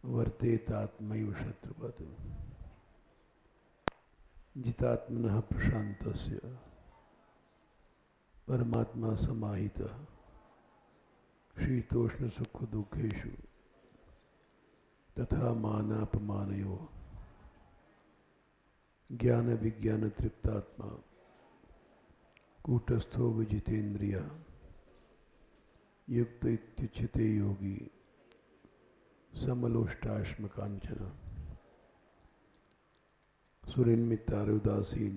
वर्तेतात्मैव शत्रुवत् जितात्मनः प्रशान्तस्य परमात्मा समाहितः शीतोष्ण सुख दुखेषु तथा मानापमानयोः ज्ञान विज्ञान तृप्तात्मा कूटस्थो विजितेन्द्रियः युक्त इत्युच्यते योगी समलोष्टाश्म कांचन सुरिन्मितारुदासीन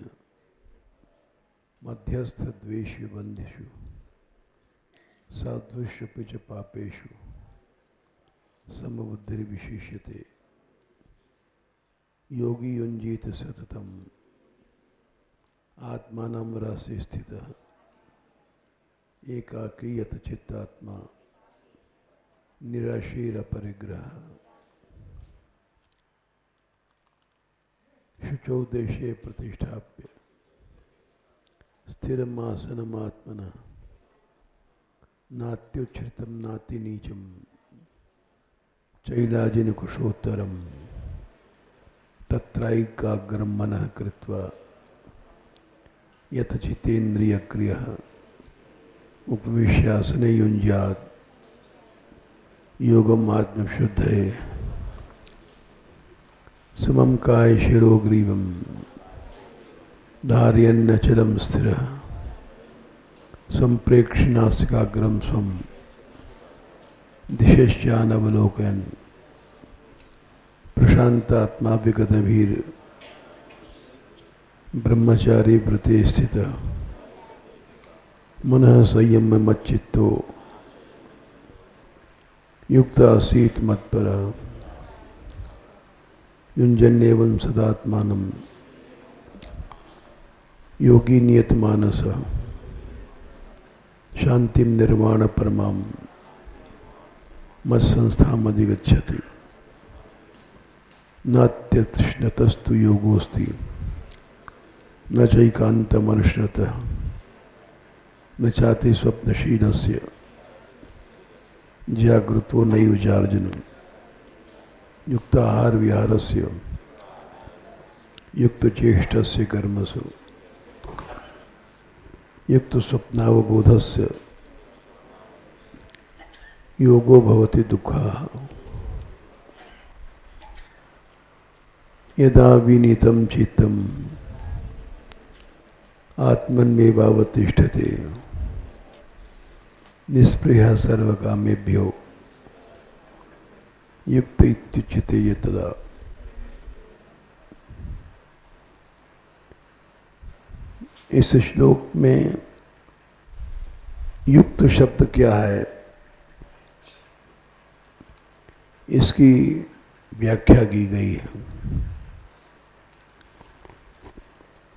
मध्यस्थ द्वेष्य बंधिषु साध्विष्यपि च पापेषु समबुद्धिर्विशिष्यते योगी युञ्जीत सततम् आत्मानं रसे स्थितः एकाकी यत चित्तात्मा निराशीर परिग्रह शुचौ देशे प्रतिष्ठाप्य स्थिरमासनमात्मनः नात्युच्छ्रितं नाति नीचम चैलाजिनकुशोत्तरम तत्रैकाग्रं मनः कृत्वा यथचितेन्द्रियक्रियः उपविश्यासने युञ्ज्यात् योगम आत्मशुद्धये समं काय शिरोग्रीवं धारयन्नचलं स्थिरः संप्रेक्ष्य नासिकाग्रं स्वं दिशश्चानवलोकयन् प्रशांतात्मा विगतभीर ब्रह्मचारी व्रते स्थितः मनः संयम्यमच्चित्तो युक्त आसीत् मत्परः युञ्जन्नेवं सदात्मानं योगी नियतमानसः शांतिं निर्वाण परमां मत्संस्थामधिगच्छति नात्यतृष्णतस्तु योगोऽस्ति न चैकान्तमनुष्णतः न चाति स्वप्नशीलस्य जागृतो नैव चार्जुन युक्ताहार विहारस्य युक्तचेष्टस्य कर्मसु युक्तस्वप्नावबोधस्य योगो भवति दुःखः यदा विनीतं चित्तम् आत्मन्येवावतिष्ठते निस्पृहः सर्वकामेभ्यो युक्त इत्युच्यते यतदा। इस श्लोक में युक्त शब्द क्या है, इसकी व्याख्या की गई है।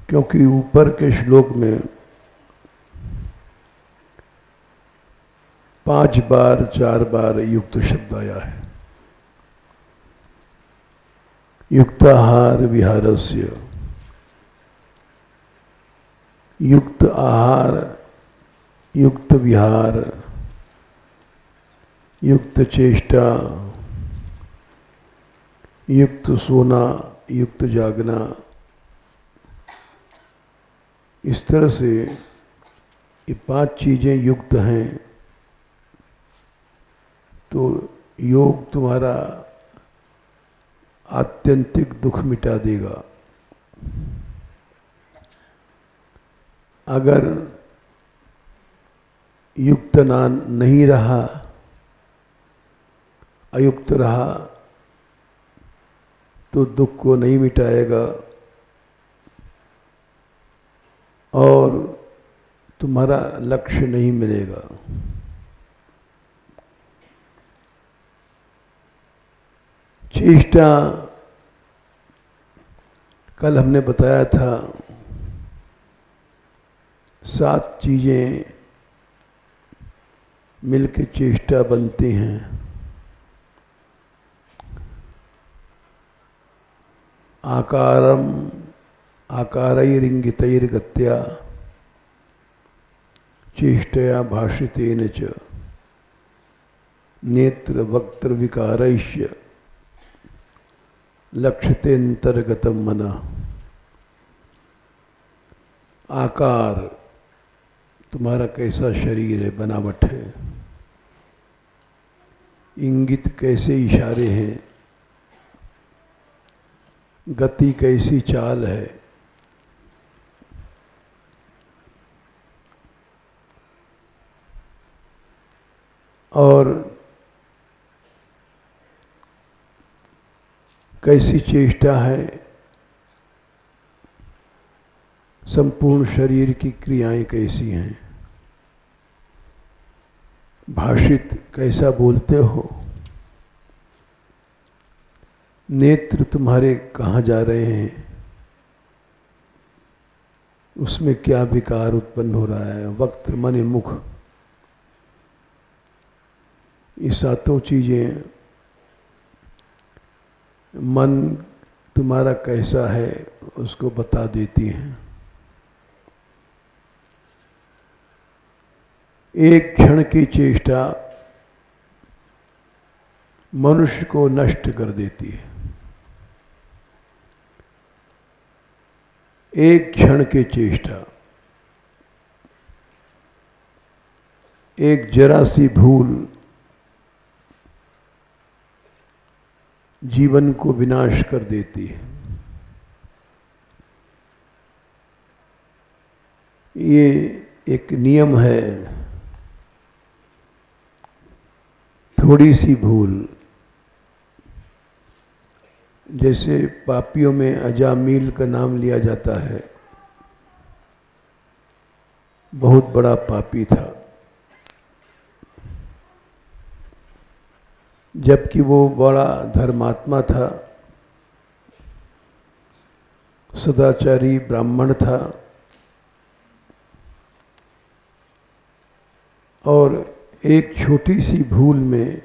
क्योंकि ऊपर के श्लोक में 5 बार 4 बार युक्त शब्द आया है। युक्ताहार विहारस्य, युक्त आहार, युक्त विहार, युक्त चेष्टा, युक्त सोना, युक्त जागना, इस तरह से ये 5 चीजें युक्त हैं। तो योग तुम्हारा आत्यंतिक दुख मिटा देगा। अगर युक्त नहीं रहा, अयुक्त रहा, तो दुख को नहीं मिटाएगा और तुम्हारा लक्ष्य नहीं मिलेगा। चेष्टा कल हमने बताया था 7 चीजें मिलके चेष्टा बनती हैं। आकारम आकारैरिंगितैर्गत्या चेष्टया भाषितेन च नेत्र वक्त्र विकारैश्य लक्ष्यतेऽन्तर्गतं मनः। आकार, तुम्हारा कैसा शरीर है, बनावट है, इंगित कैसे इशारे हैं, गति कैसी चाल है, और कैसी चेष्टा है, संपूर्ण शरीर की क्रियाएं कैसी हैं, भाषित कैसा बोलते हो, नेत्र तुम्हारे कहाँ जा रहे हैं, उसमें क्या विकार उत्पन्न हो रहा है, वक्त मन मुख, ये सातों चीजें मन तुम्हारा कैसा है उसको बता देती हैं। एक क्षण की चेष्टा मनुष्य को नष्ट कर देती है। एक क्षण की चेष्टा, एक जरा सी भूल जीवन को विनाश कर देती है। ये एक नियम है, थोड़ी सी भूल, जैसे पापियों में अजामील का नाम लिया जाता है, बहुत बड़ा पापी था, जबकि वो बड़ा धर्मात्मा था, सदाचारी ब्राह्मण था, और एक छोटी सी भूल में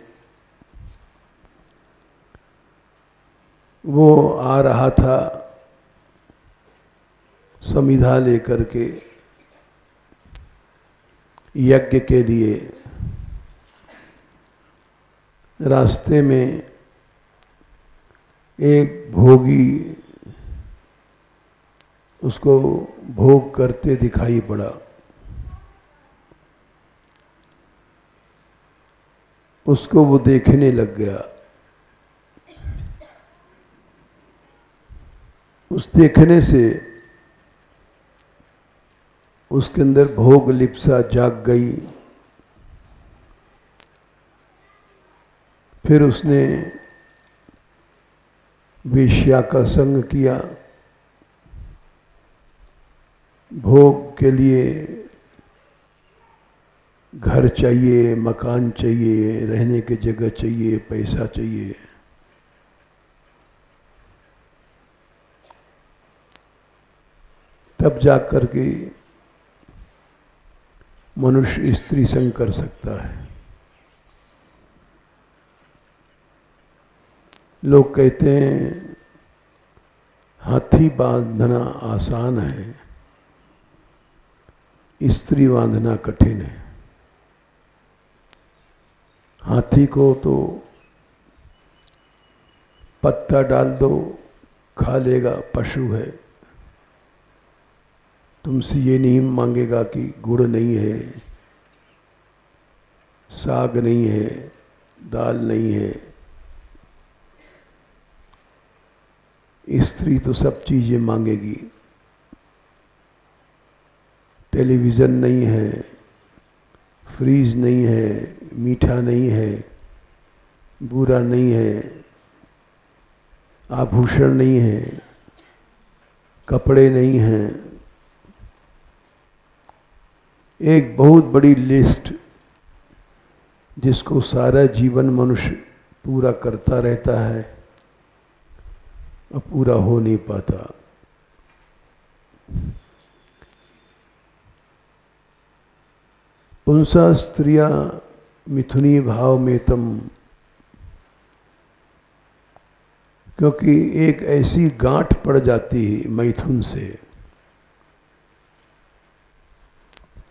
वो आ रहा था समिधा लेकर के यज्ञ के लिए। रास्ते में एक भोगी उसको भोग करते दिखाई पड़ा। उसको वो देखने लग गया। उस देखने से उसके अंदर भोग लिप्सा जाग गई। फिर उसने वेश्या का संग किया। भोग के लिए घर चाहिए, मकान चाहिए, रहने की जगह चाहिए, पैसा चाहिए। तब जाकर के मनुष्य स्त्री संग कर सकता है। लोग कहते हैं हाथी बांधना आसान है, स्त्री बांधना कठिन है। हाथी को तो पत्ता डाल दो, खा लेगा, पशु है। तुमसे ये नहीं मांगेगा कि गुड़ नहीं है, साग नहीं है, दाल नहीं है। स्त्री तो सब चीजें मांगेगी। टेलीविज़न नहीं है, फ्रीज नहीं है, मीठा नहीं है, बुरा नहीं है, आभूषण नहीं है, कपड़े नहीं हैं। एक बहुत बड़ी लिस्ट जिसको सारा जीवन मनुष्य पूरा करता रहता है और पूरा हो नहीं पाता। पुंसा स्त्रिया मिथुनी भाव में तम, क्योंकि एक ऐसी गांठ पड़ जाती है मैथुन से।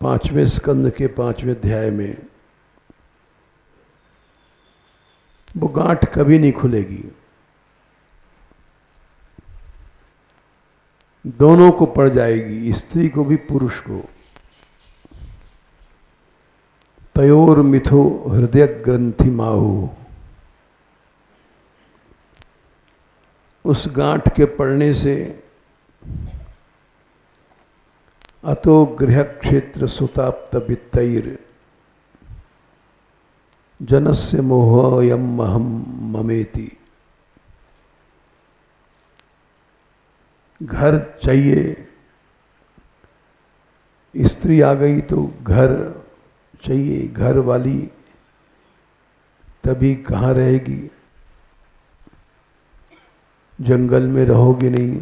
5वें स्कंद के 5वें अध्याय में वो गांठ कभी नहीं खुलेगी। दोनों को पड़ जाएगी, स्त्री को भी पुरुष को। तयोर मिथो हृदय ग्रंथि माहु, उस गांठ के पड़ने से अतो गृह क्षेत्र सुताप्त वित्तैर जनस्य मोहयम महम ममेति। घर चाहिए, स्त्री आ गई तो घर चाहिए, घर वाली तभी कहाँ रहेगी, जंगल में रहोगे नहीं।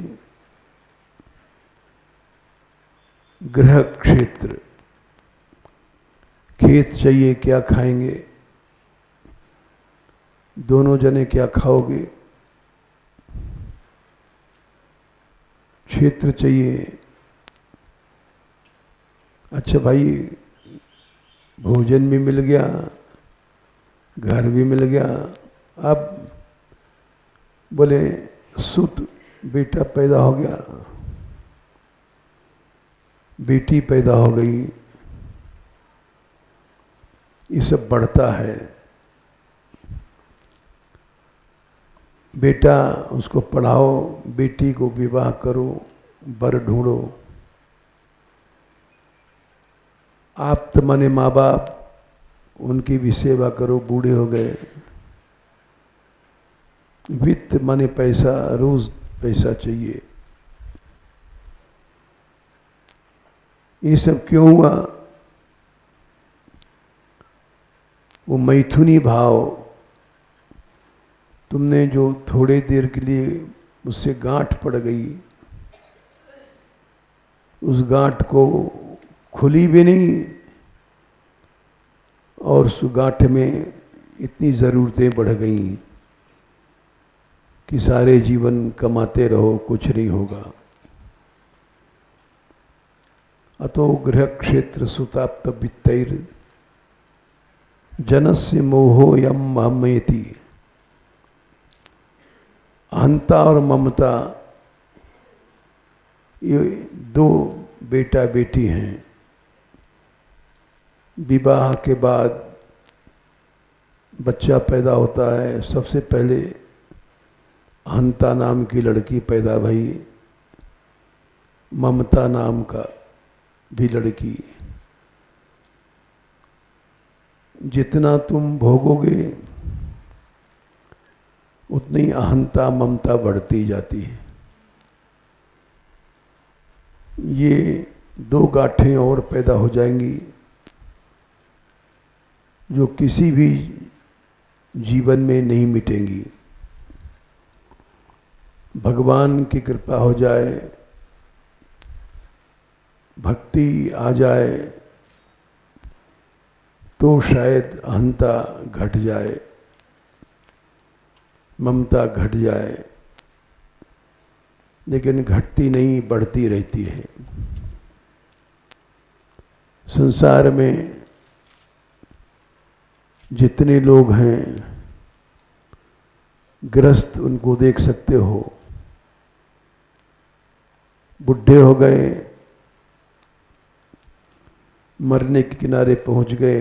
गृह क्षेत्र, खेत चाहिए, क्या खाएंगे, दोनों जने क्या खाओगे। क्षेत्र चाहिए, अच्छा भाई भोजन भी मिल गया, घर भी मिल गया। अब बोले सुत बेटा पैदा हो गया, बेटी पैदा हो गई, ये सब बढ़ता है। बेटा उसको पढ़ाओ, बेटी को विवाह करो, वर ढूंढो। आप तो माने माँ बाप, उनकी भी सेवा करो, बूढ़े हो गए। वित्त माने पैसा, रोज पैसा चाहिए। ये सब क्यों हुआ? वो मैथुनी भाव, तुमने जो थोड़े देर के लिए उससे गांठ पड़ गई, उस गांठ को खुली भी नहीं, और उस गांठ में इतनी ज़रूरतें बढ़ गईं कि सारे जीवन कमाते रहो, कुछ नहीं होगा। अतो गृह क्षेत्र सुताप्त वित्तैर जनस्य मोहो यम ममेति। अहंता और ममता, ये दो बेटा बेटी हैं। विवाह के बाद बच्चा पैदा होता है, सबसे पहले अहंता नाम की लड़की पैदा भई, ममता नाम का भी लड़की। जितना तुम भोगोगे उतनी अहंता ममता बढ़ती जाती है। ये दो गांठें और पैदा हो जाएंगी जो किसी भी जीवन में नहीं मिटेंगी। भगवान की कृपा हो जाए, भक्ति आ जाए तो शायद अहंता घट जाए, ममता घट जाए, लेकिन घटती नहीं, बढ़ती रहती है। संसार में जितने लोग हैं ग्रस्त, उनको देख सकते हो। बुढ़े हो गए, मरने के किनारे पहुंच गए,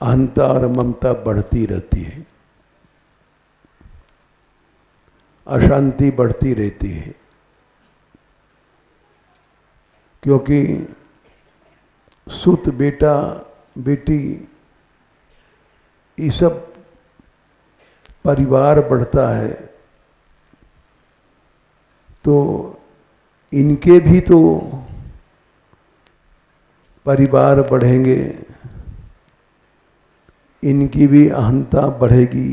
अहंता और ममता बढ़ती रहती है, अशांति बढ़ती रहती है। क्योंकि सुत बेटा बेटी, ये सब परिवार बढ़ता है तो इनके भी तो परिवार बढ़ेंगे, इनकी भी अहंता बढ़ेगी,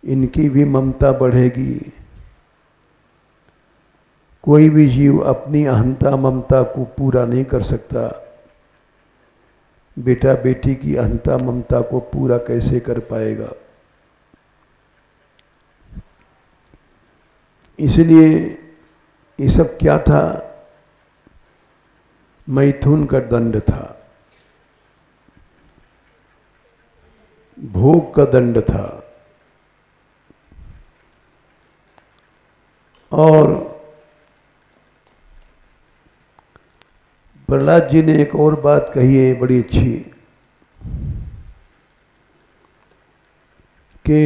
इनकी भी ममता बढ़ेगी। कोई भी जीव अपनी अहंता ममता को पूरा नहीं कर सकता। बेटा बेटी की अहंता ममता को पूरा कैसे कर पाएगा? इसलिए ये सब क्या था? मैथुन का दंड था, भोग का दंड था। और प्रहलाद जी ने एक और बात कही है बड़ी अच्छी कि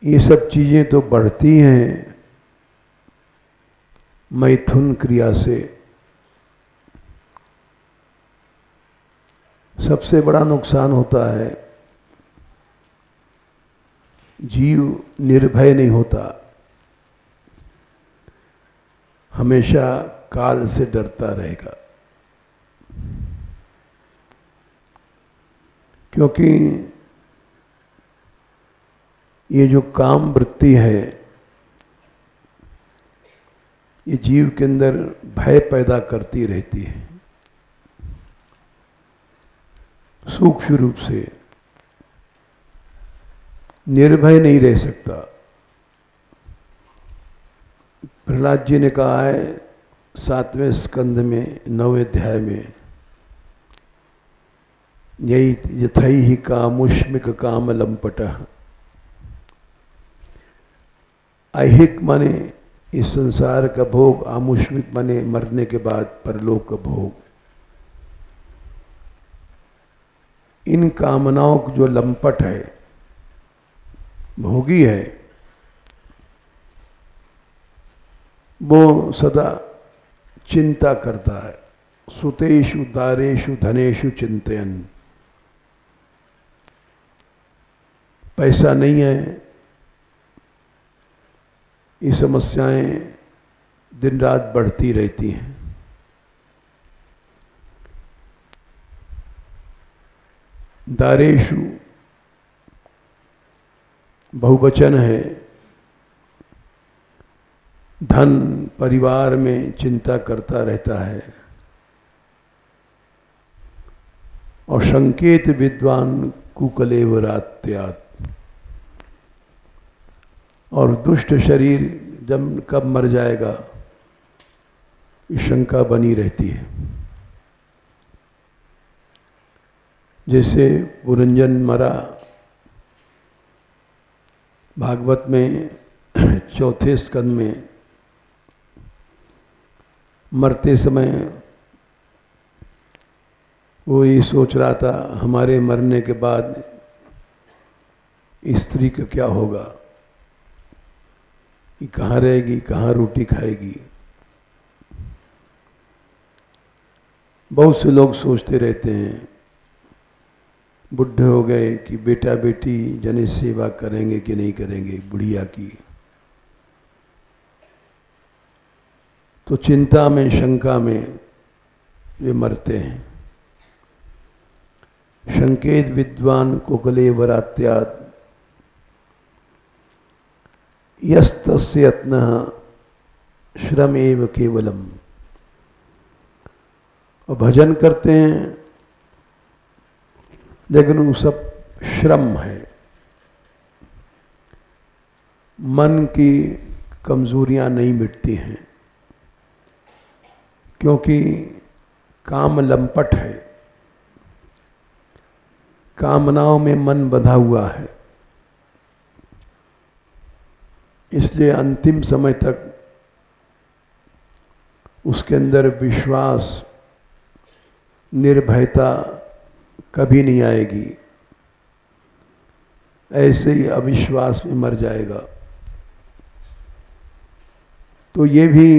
ये सब चीजें तो बढ़ती हैं मैथुन क्रिया से। सबसे बड़ा नुकसान होता है जीव निर्भय नहीं होता, हमेशा काल से डरता रहेगा। क्योंकि ये जो काम वृत्ति है ये जीव के अंदर भय पैदा करती रहती है सूक्ष्म रूप से, निर्भय नहीं रह सकता। प्रहलाद जी ने कहा है 7वें स्कंद में 9वें अध्याय में, यही यथई ही कामुष्मिक काम लंपटः। ऐहिक माने इस संसार का भोग, आमुष्मिक माने मरने के बाद परलोक का भोग। इन कामनाओं को जो लंपट है, भोगी है, वो सदा चिंता करता है। सुतेषु दारेषु धनेषु चिंतयन्। पैसा नहीं है, ये समस्याएं दिन रात बढ़ती रहती हैं। दारेषु बहुवचन है, धन परिवार में चिंता करता रहता है। और संकेत विद्वान कुकलेव रात्यात्। और दुष्ट शरीर जब कब मर जाएगा शंका बनी रहती है। जैसे पुरंजन मरा भागवत में 4थे स्कंद में, मरते समय वो ये सोच रहा था हमारे मरने के बाद स्त्री का क्या होगा, कि कहाँ रहेगी, कहाँ रोटी खाएगी। बहुत से लोग सोचते रहते हैं बुढ़े हो गए कि बेटा बेटी जन सेवा करेंगे कि नहीं करेंगे बुढ़िया की। तो चिंता में शंका में वे मरते हैं। संकेत विद्वान कुकले वरात्यात् यस्तस्य यत्नः श्रमेव केवलम। और भजन करते हैं लेकिन वो सब श्रम है। मन की कमजोरियां नहीं मिटती हैं क्योंकि काम लंपट है, कामनाओं में मन बंधा हुआ है। इसलिए अंतिम समय तक उसके अंदर विश्वास, निर्भयता कभी नहीं आएगी। ऐसे ही अविश्वास में मर जाएगा। तो ये भी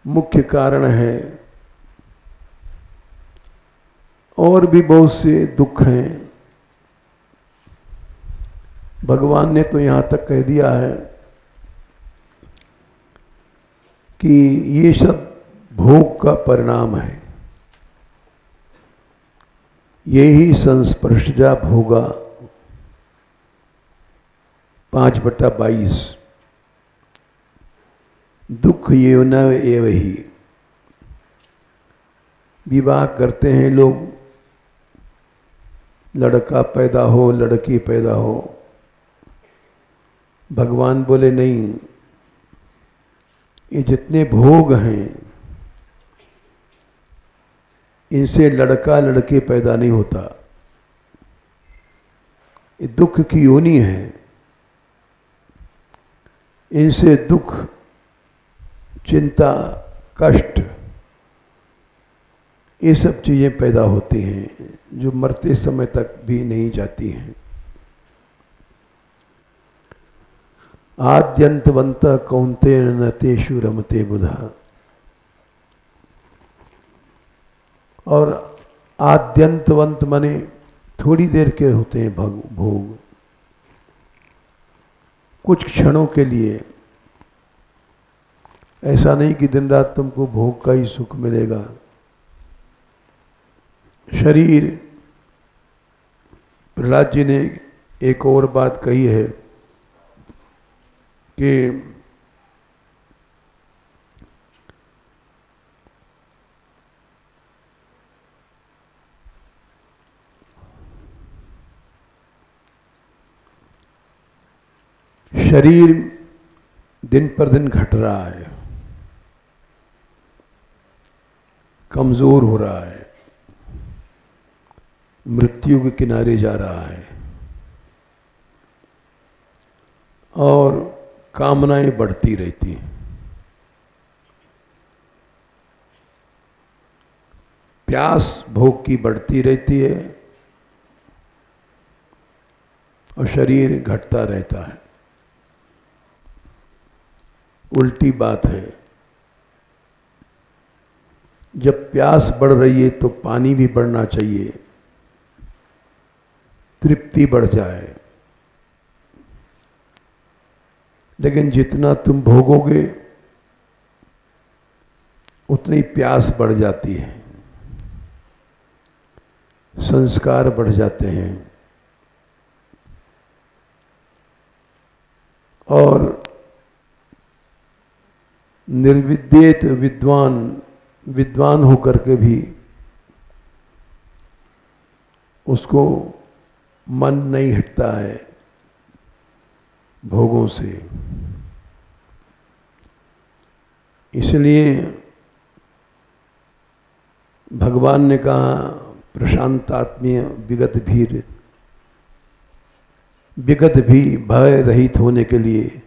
मुख्य कारण है। और भी बहुत से दुख हैं। भगवान ने तो यहाँ तक कह दिया है कि ये सब भोग का परिणाम है। यही संस्पर्शजा भोगा 5/22। दुख ये न एव ही। विवाह करते हैं लोग, लड़का पैदा हो लड़की पैदा हो। भगवान बोले नहीं, ये जितने भोग हैं इनसे लड़का लड़के पैदा नहीं होता। ये दुख की योनि है। इनसे दुख, चिंता, कष्ट, ये सब चीज़ें पैदा होती हैं जो मरते समय तक भी नहीं जाती हैं। आद्यंतवंत कौन्तेय न तेषु रमते बुधा। और आद्यंतवंत माने थोड़ी देर के होते हैं भोग, कुछ क्षणों के लिए। ऐसा नहीं कि दिन रात तुमको भोग का ही सुख मिलेगा। शरीर, प्रहलाद जी ने एक और बात कही है कि शरीर दिन पर दिन घट रहा है, कमजोर हो रहा है, मृत्यु के किनारे जा रहा है और कामनाएं बढ़ती रहती हैं। प्यास भोग की बढ़ती रहती है और शरीर घटता रहता है। उल्टी बात है। जब प्यास बढ़ रही है तो पानी भी बढ़ना चाहिए, तृप्ति बढ़ जाए। लेकिन जितना तुम भोगोगे उतनी प्यास बढ़ जाती है, संस्कार बढ़ जाते हैं और निर्विद्येत विद्वान होकर के भी उसको मन नहीं हटता है भोगों से। इसलिए भगवान ने कहा प्रशांतात्मीय विगत भी भय रहित होने के लिए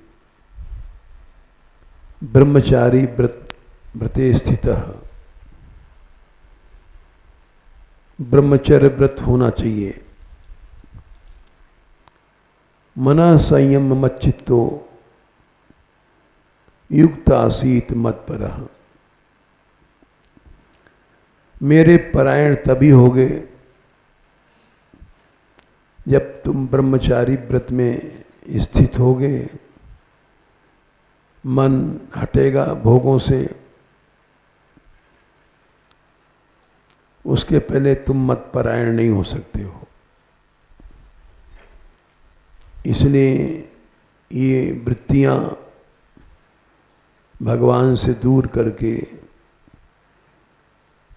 ब्रह्मचारी व्रते स्थितः, ब्रह्मचर्य व्रत होना चाहिए। मना संयम मच्चित्तो युक्त आसीत मत्परः। मेरे परायण तभी होगे जब तुम ब्रह्मचारी व्रत में स्थित होगे, मन हटेगा भोगों से। उसके पहले तुम मतपरायण नहीं हो सकते हो। इसलिए ये वृत्तियां भगवान से दूर करके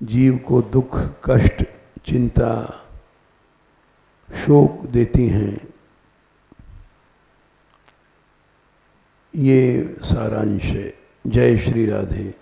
जीव को दुख, कष्ट, चिंता, शोक देती हैं। ये सारांश है। जय श्री राधे।